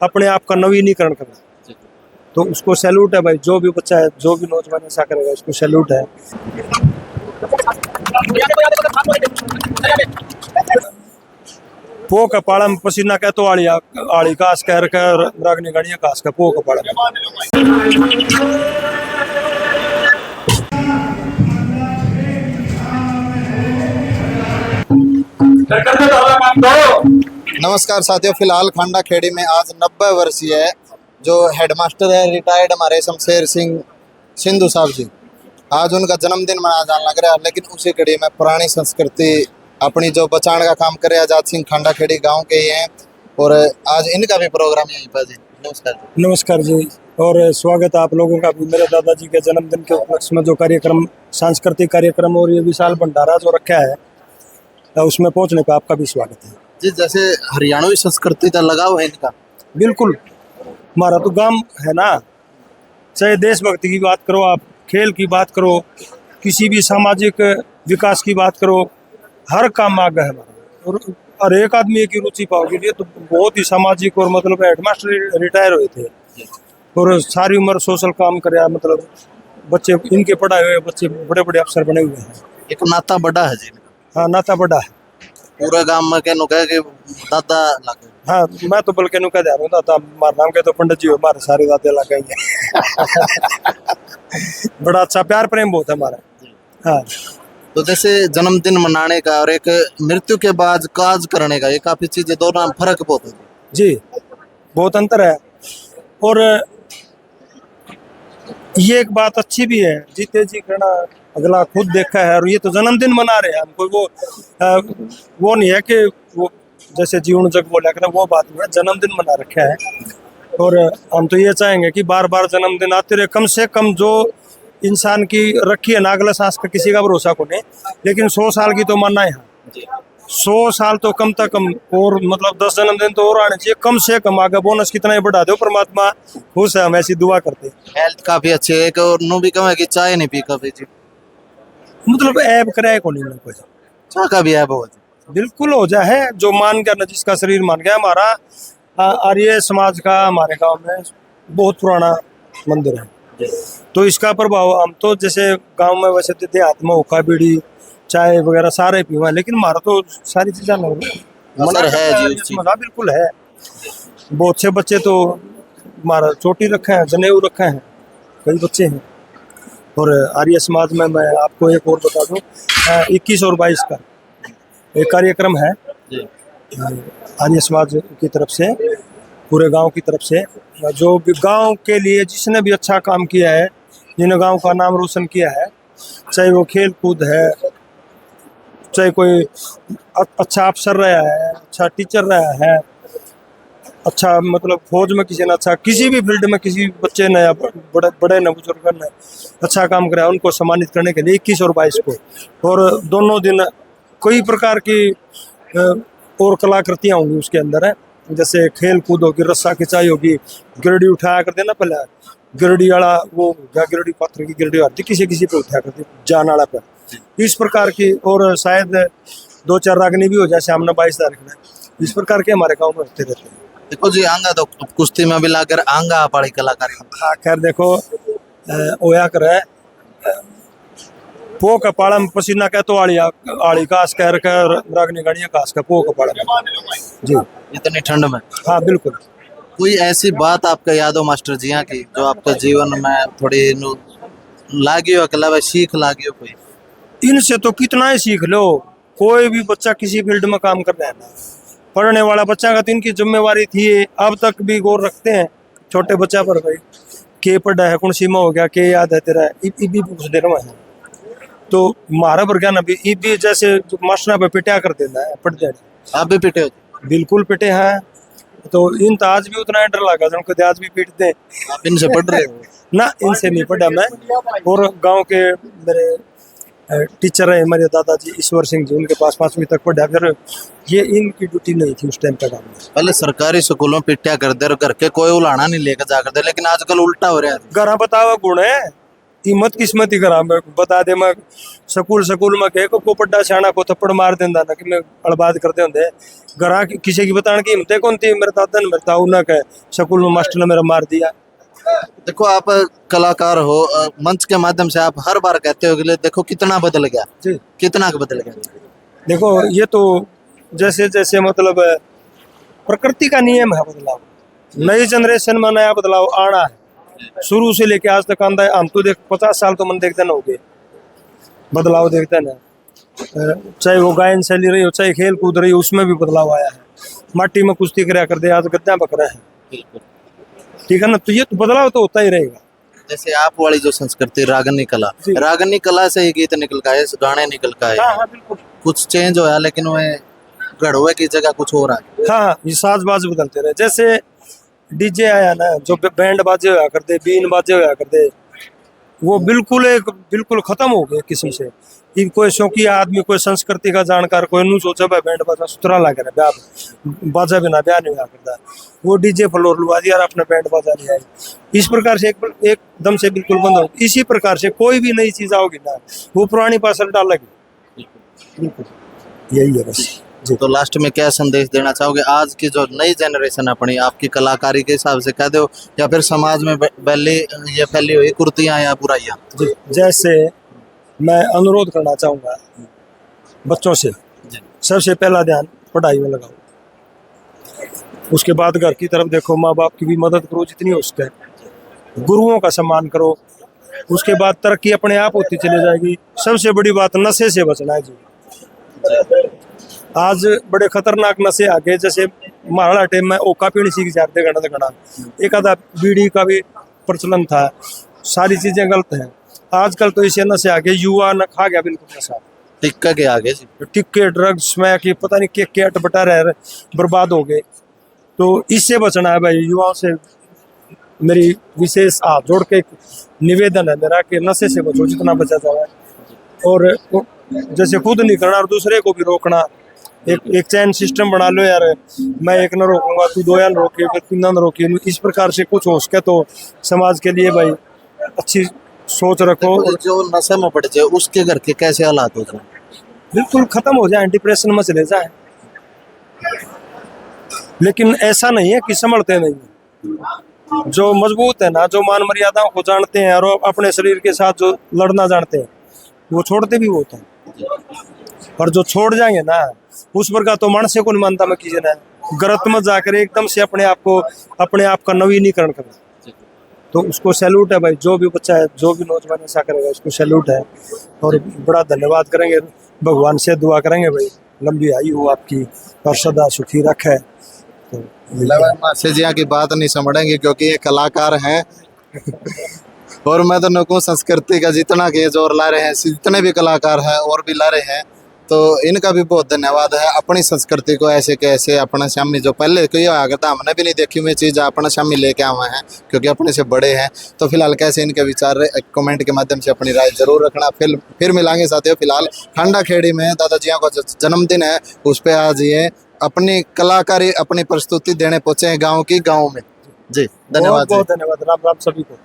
अपने आप का नवीनीकरण करना। तो उसको सैल्यूट है भाई, जो भी बच्चा है, जो भी नौजवान ऐसा करेगा उसको सैल्यूट है। पो कपाड़ा में पसीना कह तो आड़ी कास कह रखा रागनी गाड़ियां कास का पो कपाड़ा में। नमस्कार साथियों, फिलहाल खांडा खेड़ी में आज 90 वर्षीय है जो हेडमास्टर है रिटायर्ड हमारे शमशेर सिंह सिंधु साहब जी। आज उनका जन्मदिन मनाया जाने लग रहा है, लेकिन उसी कड़ी में पुरानी संस्कृति अपनी जो बचाने का काम करे आजाद सिंह खांडा खेड़ी गांव के ही हैं और आज इनका भी प्रोग्राम यहीं पर जी। नमस्कार जी। नमस्कार जी, और स्वागत है आप लोगों का भी। मेरे दादाजी के जन्मदिन के उपलक्ष्य में जो कार्यक्रम, सांस्कृतिक कार्यक्रम और ये विशाल भंडारा जो रखा है, तो उसमें पहुंचने का आपका भी स्वागत है जी। जैसे हरियाणवी संस्कृति का लगाव है इनका। बिल्कुल, हमारा तो गांव है ना, चाहे देशभक्ति की बात करो, आप खेल की बात करो, किसी भी सामाजिक विकास की बात करो, हर काम आगे है हमारा। और एक आदमी एक ही रुचि पाओगे, ये तो बहुत ही सामाजिक। और मतलब हेडमास्टर रिटायर हुए थे और सारी उम्र सोशल काम करे, मतलब बच्चे इनके पढ़ाए हुए बच्चे बड़े बड़े अफसर बने हुए हैं। एक नाता बड़ा है जी। हाँ, नाता बड़ा है पूरा गांव में कहनो कहे कि दादा लागे। हाँ, मैं तो बल्कि नु कह रहा हूँ दादा, हमारे नाम के तो पंडित जी हो, हमारे सारे दादे लगे हैं। बड़ा अच्छा प्यार प्रेम बहुत है हमारा। हाँ, तो जैसे जन्मदिन मनाने का और एक मृत्यु के बाद काज करने का, ये काफी चीजें दोनों में फर्क बहुत है जी, बहुत अंतर है। और ये एक बात अच्छी भी है, जीते जी करना अगला खुद देखा है। और ये तो जन्मदिन मना रहे हैं हम, कोई वो नहीं है कि वो जैसे जीवन जग बोला कर, वो बात नहीं है, जन्मदिन मना रखा है। और हम तो ये चाहेंगे कि बार बार जन्मदिन आते रहे। कम से कम जो इंसान की रखी है ना, अगला सांस का किसी का भरोसा को नहीं, लेकिन 100 साल की तो मानना है। 100 साल तो कम तक कम, और मतलब 10 जन्मदिन तो और आने चाहिए कम से कम। आगे बोनस कितना ही बढ़ा दो, परमात्मा खुश है, हम ऐसी दुआ करते हैं। हेल्थ काफी अच्छी है। एक और नो भी कम है कि चाय नहीं पी कभी जी, मतलब ऐब कराए को नहीं कोई, चाय का भी है बहुत। बिल्कुल हो जाए है जो मान गया ना, जिसका शरीर मान गया। हमारा आर्य समाज का हमारे गांव में बहुत पुराना मंदिर है, तो इसका प्रभाव हम तो जैसे गांव में वैसे तो देहात में हुक्का बीड़ी चाय वगैरह सारे पीवा, लेकिन हमारा तो सारी चीजें असर है जी। मजा बिल्कुल है। बहुत से बच्चे तो हमारा चोटी रखे हैं, जनेऊ रखे हैं, कई बच्चे हैं। और आर्य समाज में मैं आपको एक और बता दूं, 21 और 22 का एक कार्यक्रम है आर्य समाज की तरफ से, पूरे गांव की तरफ से, जो भी गांव के लिए जिसने भी अच्छा काम किया है, जिन्होंने गांव का नाम रोशन किया है, चाहे वो खेल कूद है, चाहे कोई अच्छा अफसर रहा है, अच्छा टीचर रहा है, अच्छा मतलब फौज में किसी ने अच्छा, किसी भी फील्ड में किसी बच्चे ने या बड़े ने बुजुर्ग ने अच्छा काम कराया, उनको सम्मानित करने के लिए 21 और 22 को। और दोनों दिन कई प्रकार की और कलाकृतियाँ होंगी उसके अंदर है, जैसे खेल कूद होगी, रस्सा खिंचाई होगी, गिरडी उठाया करते ना, पहले गिरडी वाला वो गिरडी पात्र की गिरडी आती किसी किसी पे उठाया करती जान वाला पे, इस प्रकार की। और शायद 2-4 रागनी भी हो जाए सामने 22 तारीख में, इस प्रकार के हमारे गाँव में होते रहते हैं। देखो जी, आंगा तो कुश्ती में भी लाकर आंगा पड़ी कलाकारी। हाँ, खैर देखो ओया करे पो कपाड़ा में पसीना कह तो आड़ी कास कह रखा रागनी गाड़ियां कास का पो कपाड़ा में जी, इतनी ठंड में। हाँ बिल्कुल। कोई ऐसी बात आपका याद हो मास्टर जी यहाँ की जो आपके जीवन में थोड़ी लागी हो, अकेला सीख लागी हो कोई? इनसे तो कितना ही सीख लो। कोई भी बच्चा किसी फील्ड में काम कर रहा है ना, पढ़ने वाला बच्चा का तो इनकी जिम्मेवारी थी, अब तक भी गौर रखते हैं छोटे बच्चा पर, भाई के पढ़ा है, कौन सीमा हो गया, के याद है तेरा, भी पूछ दे रहा है। तो मारा पर क्या ना भी जैसे मास्टर पे पिटा कर देना है, पढ़ते हैं। आप भी पिटे हो? बिल्कुल पिटे हैं। तो इन तो आज भी उतना डर लगा जो उनको आज भी पीटते हैं। आप इनसे पढ़ रहे हो? ना, इनसे नहीं पढ़ा मैं। और गांव के मेरे टीचर है हमारे दादाजी ईश्वर सिंह जी, उनके पास 5वीं तक पढ़ा। फिर ये इनकी ड्यूटी नहीं थी उस टाइम पे गाँव में। पहले सरकारी स्कूलों में पिट्या कर दे, घर के कोई उलाना नहीं लेकर जा करते, लेकिन आजकल उल्टा हो रहा है। घर बतावा गुण है, हिम्मत किस्मत ही करा मैं बता दे मैं स्कूल में कह को पड्डा सियाणा को थप्पड़ मार देंदा ना कि मैं अड़बाद करते होंगे घरा किसी की बताने की हिम्मत कौन थी मेरे दादा ने मेरे ताऊ ने कहे स्कूल में मास्टर ने मेरा मार दिया। देखो आप कलाकार हो, मंच के माध्यम से आप हर बार कहते हो कि देखो कितना बदल गया, जी कितना बदल गया। देखो ये तो जैसे जैसे मतलब प्रकृति का नियम है बदलाव, नई जनरेशन में नया बदलाव आना है। शुरू से लेके आज तक आंदा है। हम तो देख 50 साल तो मन देखते ना हो गए बदलाव देखते ना, चाहे वो गायन शैली रही हो चाहे खेल कूद रही हो उसमें भी बदलाव आया है। माटी में कुश्ती कराया कर दे आज गद्दा बकरा है, ठीक है ना, तो ये तो बदलाव तो होता ही रहेगा। जैसे आप वाली जो संस्कृति रागनी कला, रागनी कला से ही गीत निकल का है, गाने निकल का है। हाँ बिल्कुल, कुछ चेंज होया लेकिन वो गढ़वे की जगह कुछ हो रहा है। हाँ ये साज बाज बदलते रहे। जैसे डीजे आया ना, जो बैंड बाजे होया करते, बीन बाजे होया करते, वो बिल्कुल खत्म हो गए किस्म से। इन कोई शौकी आदमी, कोई संस्कृति का जानकार, कोई नू सोचा भाई बैंड बाजा सुतरा लग रहा है, बाजा बिना ब्याह नहीं हुआ करता, वो डीजे फ्लोर लुआ दिया और अपने बैंड बाजा नहीं आई। इस प्रकार से एकदम से बिल्कुल बंद हो। इसी प्रकार से कोई भी नई चीज आओगी ना वो पुरानी पासल डालेगी, बिल्कुल यही है बस जी। तो लास्ट में क्या संदेश देना चाहोगे आज की जो नई जनरेशन अपनी आपकी कलाकारी के हिसाब से कह दो, या फिर समाज में ये फैली हुई कुर्तियां या बुराइयां। जी जैसे मैं अनुरोध करना चाहूँगा बच्चों से, सबसे पहला ध्यान पढ़ाई में लगाओ, उसके बाद घर की तरफ देखो, माँ बाप की भी मदद करो जितनी हो सके, गुरुओं का सम्मान करो, उसके बाद तरक्की अपने आप होती चली जाएगी। सबसे बड़ी बात नशे से बचना है जी। आज बड़े खतरनाक नशे आ गए, जैसे महाराणा टाइम में ओका पीणी सीख जाते घना एक आधा बीड़ी का भी प्रचलन था। सारी चीजें गलत हैं आजकल, तो इसे नशे आ गए, युवा न खा गया बिल्कुल नशा, टिक्का के आगे टिक्के ड्रग्स स्मैक ये पता नहीं क्या अटपटा रह बर्बाद हो गए। तो इससे बचना है भाई, युवाओं से मेरी विशेष हाथ जोड़ के निवेदन है मेरा कि नशे से बचो जितना बचा जाए, और जैसे खुद नहीं करना और दूसरे को भी रोकना। एक चैन सिस्टम बना लो यार, मैं एक न रोकूंगा तू दो न रोके, फिर तीन न रोके, इस प्रकार से कुछ हो सके तो समाज के लिए भाई अच्छी सोच रखो। जो नशे में पड़ जाए उसके घर के कैसे हालात हो जाए, बिल्कुल खत्म हो जाए, डिप्रेशन में चले जाए, लेकिन ऐसा नहीं है कि संभलते नहीं। जो मजबूत है ना, जो मान मर्यादाओं को जानते हैं और अपने शरीर के साथ जो लड़ना जानते हैं वो छोड़ते भी होते हैं, और जो छोड़ जाएंगे ना उस पर का तो मनुष्य को नहीं मानता मैं कीजिए ना, गलत में जाकर एकदम से अपने आप का नवीनीकरण करना, तो उसको सैल्यूट है भाई। जो भी बच्चा है, जो भी नौजवान ऐसा करेगा उसको सैल्यूट है, और बड़ा धन्यवाद करेंगे, भगवान से दुआ करेंगे भाई लंबी आयु हो आपकी और सदा सुखी रखे। तो सेजिया की बात नहीं समझेंगे क्योंकि ये कलाकार हैं और मैं तो नुकू संस्कृति का जितना के जोर ला रहे हैं, जितने भी कलाकार हैं और भी ला रहे हैं, तो इनका भी बहुत धन्यवाद है। अपनी संस्कृति को ऐसे कैसे अपना शामी जो पहले कोई आगे था हमने भी नहीं देखी हुई चीज़ अपना शामी लेके आए हैं क्योंकि अपने से बड़े हैं। तो फिलहाल कैसे इनके विचार कमेंट के माध्यम से अपनी राय जरूर रखना। फिर मिलांगे साथियों। फिलहाल खांडा खेड़ी में दादाजियों का जन्मदिन है, उस पर आज ये अपनी कलाकारी अपनी प्रस्तुति देने पहुंचे हैं गाँव में। जी धन्यवाद, बहुत धन्यवाद, राम राम सभी को।